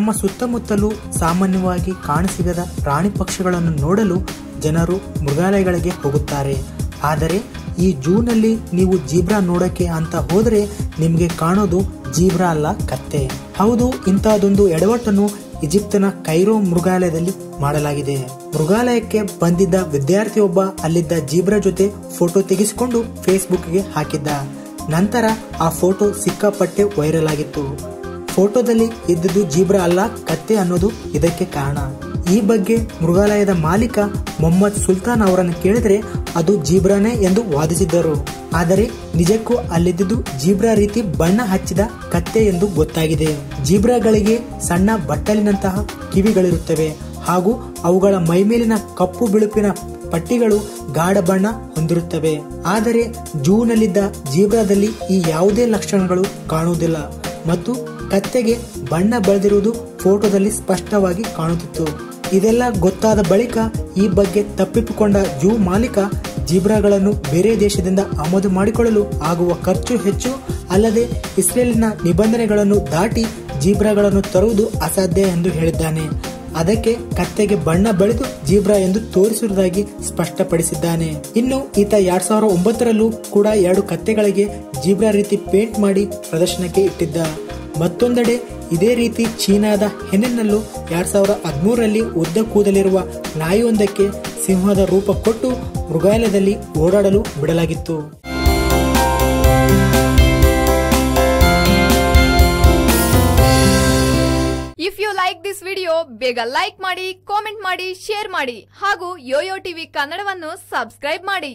ನಮ್ಮ ಸುತ್ತಮುತ್ತಲೂ ಸಾಮಾನ್ಯವಾಗಿ ಕಾಣಸಿಗದ ಪ್ರಾಣಿ ಪಕ್ಷಿಗಳನ್ನು ನೋಡಲು ಜನರು ಮೃಗಾಲಯಗಳಿಗೆ ಹೋಗುತ್ತಾರೆ. ಆದರೆ ಈ ಜೂನಲ್ಲಿ ನೀವು ಜೀಬ್ರಾ ನೋಡಕ್ಕೆ ಅಂತ ಹೋದರೆ ನಿಮಗೆ ಕಾಣೋದು ಜೀಬ್ರಾ ಅಲ್ಲ, ಕತ್ತೆ. ಹೌದು, ಇಂತಹದೊಂದು ಎಡವಟ್ಟನ್ನು ಈಜಿಪ್ತಿನ ಕೈರೋ ಮೃಗಾಲಯದಲ್ಲಿ ಮಾಡಲಾಗಿದೆ. ಮೃಗಾಲಯಕ್ಕೆ ಬಂದಿದ್ದ ವಿದ್ಯಾರ್ಥಿಯೊಬ್ಬ ಅಲ್ಲಿದ್ದ ಜೀಬ್ರಾ ಜೊತೆ ಫೋಟೋ ತೆಗೆಸಿಕೊಂಡು ಫೇಸ್ಬುಕ್ಗೆ ಹಾಕಿದ್ದ. ನಂತರ ಆ ಫೋಟೋ ಸಿಕ್ಕಾಪಟ್ಟೆ ವೈರಲ್ ಆಗಿತ್ತು. ಫೋಟೋದಲ್ಲಿ ಇದ್ದುದು ಜೀಬ್ರಾ ಅಲ್ಲ, ಕತ್ತೆ ಅನ್ನೋದು ಇದಕ್ಕೆ ಕಾರಣ. ಈ ಬಗ್ಗೆ ಮೃಗಾಲಯದ ಮಾಲೀಕ ಮೊಹಮ್ಮದ್ ಸುಲ್ತಾನ್ ಅವರನ್ನು ಕೇಳಿದ್ರೆ ಅದು ಜೀಬ್ರಾನೇ ಎಂದು ವಾದಿಸಿದ್ದರು. ಆದರೆ ನಿಜಕ್ಕೂ ಅಲ್ಲಿದ್ದುದು ಜೀಬ್ರಾ ರೀತಿ ಬಣ್ಣ ಹಚ್ಚಿದ ಕತ್ತೆ ಎಂದು ಗೊತ್ತಾಗಿದೆ. ಜೀಬ್ರಾಗಳಿಗೆ ಸಣ್ಣ ಬಟ್ಟಲಿನಂತಹ ಕಿವಿಗಳಿರುತ್ತವೆ ಹಾಗೂ ಅವುಗಳ ಮೈಮೇಲಿನ ಕಪ್ಪು ಬಿಳುಪಿನ ಪಟ್ಟಿಗಳು ಗಾಢ ಬಣ್ಣ ಹೊಂದಿರುತ್ತವೆ. ಆದರೆ ಜೂನಲ್ಲಿದ್ದ ಜೀಬ್ರಾದಲ್ಲಿ ಈ ಯಾವುದೇ ಲಕ್ಷಣಗಳು ಕಾಣುವುದಿಲ್ಲ ಮತ್ತು ಕತ್ತೆಗೆ ಬಣ್ಣ ಬೆಳೆದಿರುವುದು ಫೋಟೋದಲ್ಲಿ ಸ್ಪಷ್ಟವಾಗಿ ಕಾಣುತ್ತಿತ್ತು. ಇದೆಲ್ಲ ಗೊತ್ತಾದ ಬಳಿಕ ಈ ಬಗ್ಗೆ ತಪ್ಪಿಸಿಕೊಂಡ ಜೂ ಮಾಲೀಕ ಜೀಬ್ರಾಗಳನ್ನು ಬೇರೆ ದೇಶದಿಂದ ಆಮದು ಮಾಡಿಕೊಳ್ಳಲು ಆಗುವ ಖರ್ಚು ಹೆಚ್ಚು, ಅಲ್ಲದೆ ಇಸ್ರೇಲಿನ ನಿಬಂಧನೆಗಳನ್ನು ದಾಟಿ ಜೀಬ್ರಾಗಳನ್ನು ತರುವುದು ಅಸಾಧ್ಯ ಎಂದು ಹೇಳಿದ್ದಾನೆ. ಅದಕ್ಕೆ ಕತ್ತೆಗೆ ಬಣ್ಣ ಬೆಳೆದು ಜೀಬ್ರಾ ಎಂದು ತೋರಿಸುವುದಾಗಿ ಸ್ಪಷ್ಟಪಡಿಸಿದ್ದಾನೆ. ಇನ್ನು ಈತ 2009ರಲ್ಲೂ ಕೂಡ 2 ಕತ್ತೆಗಳಿಗೆ ಜೀಬ್ರಾ ರೀತಿ ಪೇಂಟ್ ಮಾಡಿ ಪ್ರದರ್ಶನಕ್ಕೆ ಇಟ್ಟಿದ್ದ. ಮತ್ತೊಂದೆಡೆ ಇದೇ ರೀತಿ ಚೀನಾದ ಹೆನೆನ್ನಲ್ಲೂ 2013ರಲ್ಲಿ ಉದ್ದ ಕೂದಲಿರುವ ನಾಯಿಯೊಂದಕ್ಕೆ ಸಿಂಹದ ರೂಪ ಕೊಟ್ಟು ಮೃಗಾಲಯದಲ್ಲಿ ಓಡಾಡಲು ಬಿಡಲಾಗಿತ್ತು. If you like this video ಬೇಗ ಲೈಕ್ ಮಾಡಿ, ಕಾಮೆಂಟ್ ಮಾಡಿ, ಶೇರ್ ಮಾಡಿ ಹಾಗೂ ಯೋಯೋ ಟಿವಿ ಕನ್ನಡವನ್ನು ಸಬ್ಸ್ಕ್ರೈಬ್ ಮಾಡಿ.